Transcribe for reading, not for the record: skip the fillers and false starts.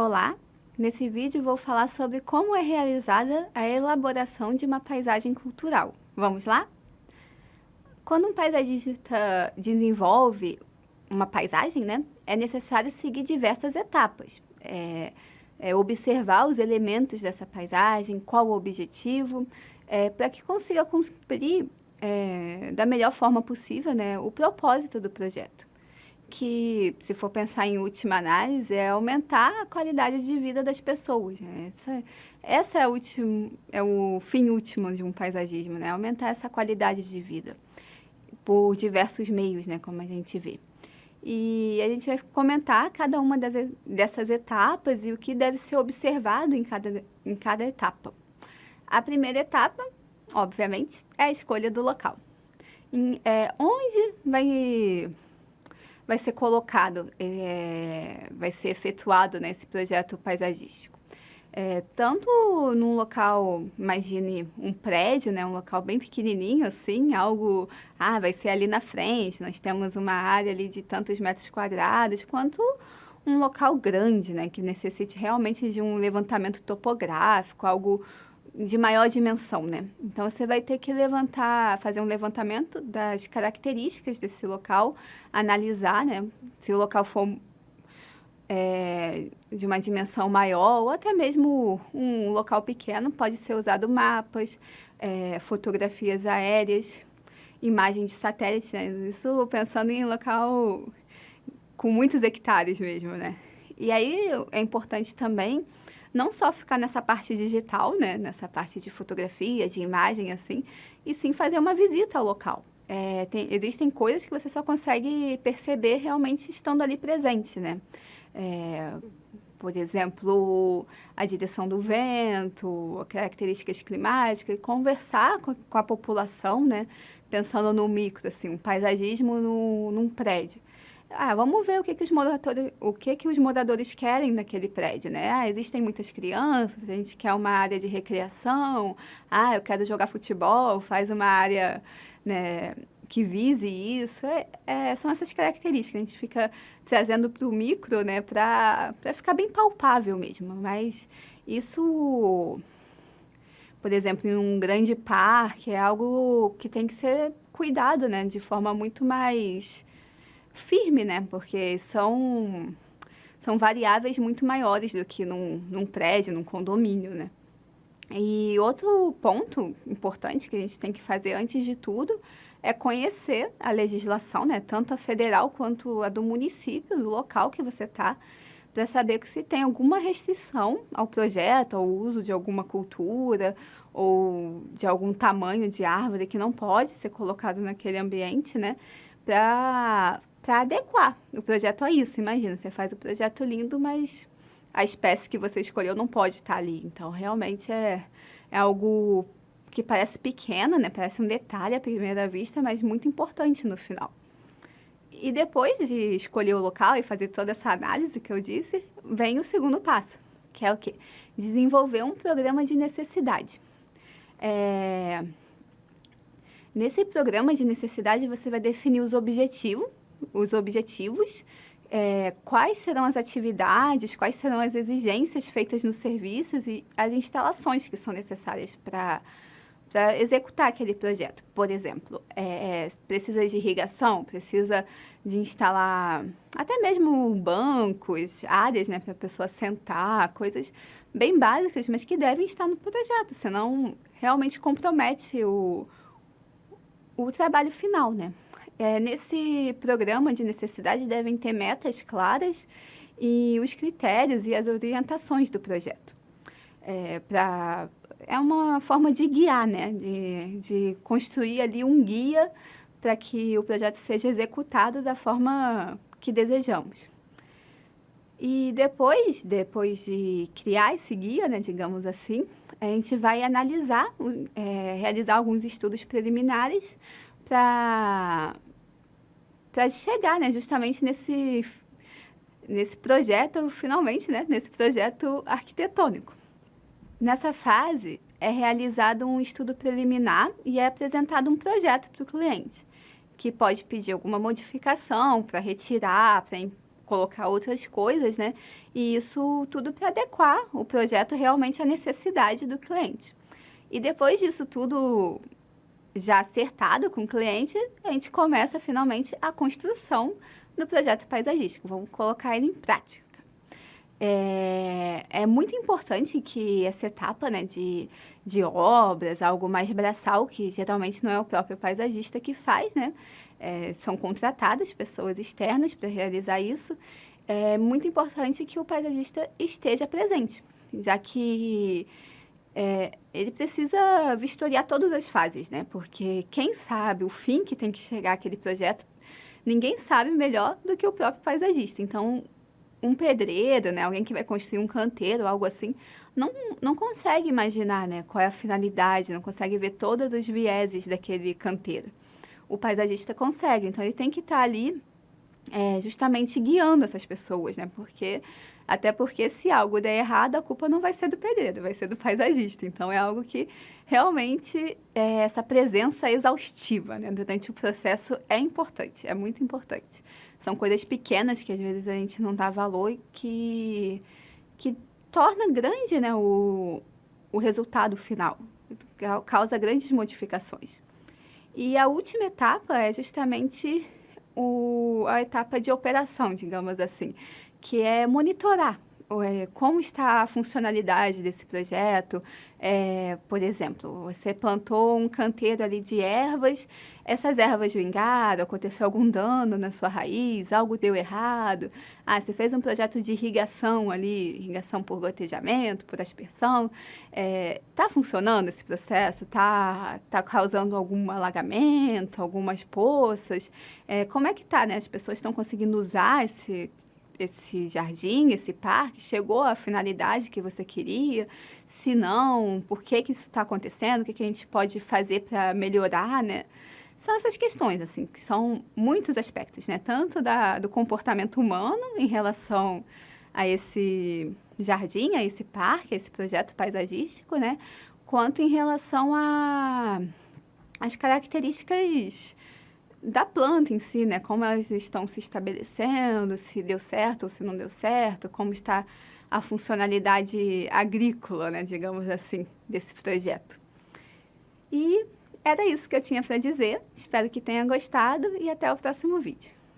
Olá! Nesse vídeo vou falar sobre como é realizada a elaboração de uma paisagem cultural. Vamos lá? Quando um paisagista desenvolve uma paisagem, né, é necessário seguir diversas etapas. Observar os elementos dessa paisagem, qual o objetivo, para que consiga cumprir da melhor forma possível, né, o propósito do projeto. Que, se for pensar em última análise, é aumentar a qualidade de vida das pessoas, né? Essa é o fim último de um paisagismo, né? Aumentar essa qualidade de vida por diversos meios, né? Como a gente vê. E a gente vai comentar cada uma dessas etapas e o que deve ser observado em cada etapa. A primeira etapa, obviamente, é a escolha do local. Onde vai ser colocado, vai ser efetuado, né, esse projeto paisagístico. Tanto num local, imagine um prédio, né, um local bem pequenininho assim, vai ser ali na frente, nós temos uma área ali de tantos metros quadrados, quanto um local grande, né, que necessite realmente de um levantamento topográfico, algo de maior dimensão, né? Então, você vai ter que fazer um levantamento das características desse local, analisar, né? Se o local for de uma dimensão maior ou até mesmo um local pequeno, pode ser usado mapas, fotografias aéreas, imagens de satélite, né? Isso pensando em local com muitos hectares mesmo, né? E aí, é importante também não só ficar nessa parte digital, né, nessa parte de fotografia, de imagem, assim, e sim fazer uma visita ao local. Existem coisas que você só consegue perceber realmente estando ali presente, né? Por exemplo, a direção do vento, características climáticas, conversar com a população, né? Pensando no micro, assim, um paisagismo num prédio. Vamos ver o que os moradores querem naquele prédio, né? Existem muitas crianças, a gente quer uma área de recreação, eu quero jogar futebol, faz uma área, né, que vise isso. São essas características, a gente fica trazendo para o micro, né, para ficar bem palpável mesmo. Mas isso, por exemplo, em um grande parque, é algo que tem que ser cuidado, né, de forma muito mais firme, né? Porque são variáveis muito maiores do que num prédio, num condomínio, né? E outro ponto importante que a gente tem que fazer antes de tudo é conhecer a legislação, né? Tanto a federal quanto a do município, do local que você está, para saber que se tem alguma restrição ao projeto, ao uso de alguma cultura ou de algum tamanho de árvore que não pode ser colocado naquele ambiente, né? Para adequar o projeto a isso. Imagina, você faz o projeto lindo, mas a espécie que você escolheu não pode estar ali. Então, realmente é algo que parece pequeno, né? Parece um detalhe à primeira vista, mas muito importante no final. E depois de escolher o local e fazer toda essa análise que eu disse, vem o segundo passo, que é o quê? Desenvolver um programa de necessidade. Nesse programa de necessidade, você vai definir os objetivos, quais serão as atividades, quais serão as exigências feitas nos serviços e as instalações que são necessárias para executar aquele projeto. Por exemplo, precisa de irrigação, precisa de instalar até mesmo bancos, áreas, né, para a pessoa sentar, coisas bem básicas, mas que devem estar no projeto, senão realmente compromete o trabalho final, né? Nesse programa de necessidade devem ter metas claras e os critérios e as orientações do projeto. É uma forma de guiar, né? De construir ali um guia para que o projeto seja executado da forma que desejamos. E depois de criar esse guia, né, digamos assim, a gente vai analisar, realizar alguns estudos preliminares para chegar, né, justamente nesse projeto, finalmente, né, nesse projeto arquitetônico. Nessa fase, é realizado um estudo preliminar e é apresentado um projeto para o cliente, que pode pedir alguma modificação para retirar, para colocar outras coisas, né? E isso tudo para adequar o projeto realmente à necessidade do cliente. E depois disso tudo já acertado com o cliente, a gente começa finalmente a construção do projeto paisagístico. Vamos colocar ele em prática. É muito importante que essa etapa, né, de obras, algo mais braçal, que geralmente não é o próprio paisagista que faz, né? São contratadas pessoas externas para realizar isso. É muito importante que o paisagista esteja presente, já que ele precisa vistoriar todas as fases, né? Porque quem sabe o fim que tem que chegar aquele projeto, ninguém sabe melhor do que o próprio paisagista. Então, um pedreiro, né, alguém que vai construir um canteiro, algo assim, não consegue imaginar, né, qual é a finalidade, não consegue ver todos os vieses daquele canteiro. O paisagista consegue, então ele tem que estar ali justamente guiando essas pessoas, né, até porque se algo der errado, a culpa não vai ser do pedreiro, vai ser do paisagista. Então, é algo que realmente essa presença exaustiva, né, durante o processo é importante, é muito importante. São coisas pequenas que às vezes a gente não dá valor e que torna grande, né, o resultado final, causa grandes modificações. E a última etapa é justamente a etapa de operação, digamos assim, que é monitorar como está a funcionalidade desse projeto. Por exemplo, você plantou um canteiro ali de ervas, essas ervas vingaram, aconteceu algum dano na sua raiz, algo deu errado. Você fez um projeto de irrigação ali, irrigação por gotejamento, por aspersão. Está funcionando esse processo? Está causando algum alagamento, algumas poças? Como é que está, né? As pessoas estão conseguindo usar esse jardim, esse parque, chegou à finalidade que você queria? Se não, por que isso está acontecendo? O que a gente pode fazer para melhorar, né? São essas questões, assim, que são muitos aspectos, né? Tanto do comportamento humano em relação a esse jardim, a esse parque, a esse projeto paisagístico, né? Quanto em relação às características da planta em si, né? Como elas estão se estabelecendo, se deu certo ou se não deu certo, como está a funcionalidade agrícola, né? Digamos assim, desse projeto. E era isso que eu tinha para dizer. Espero que tenha gostado e até o próximo vídeo.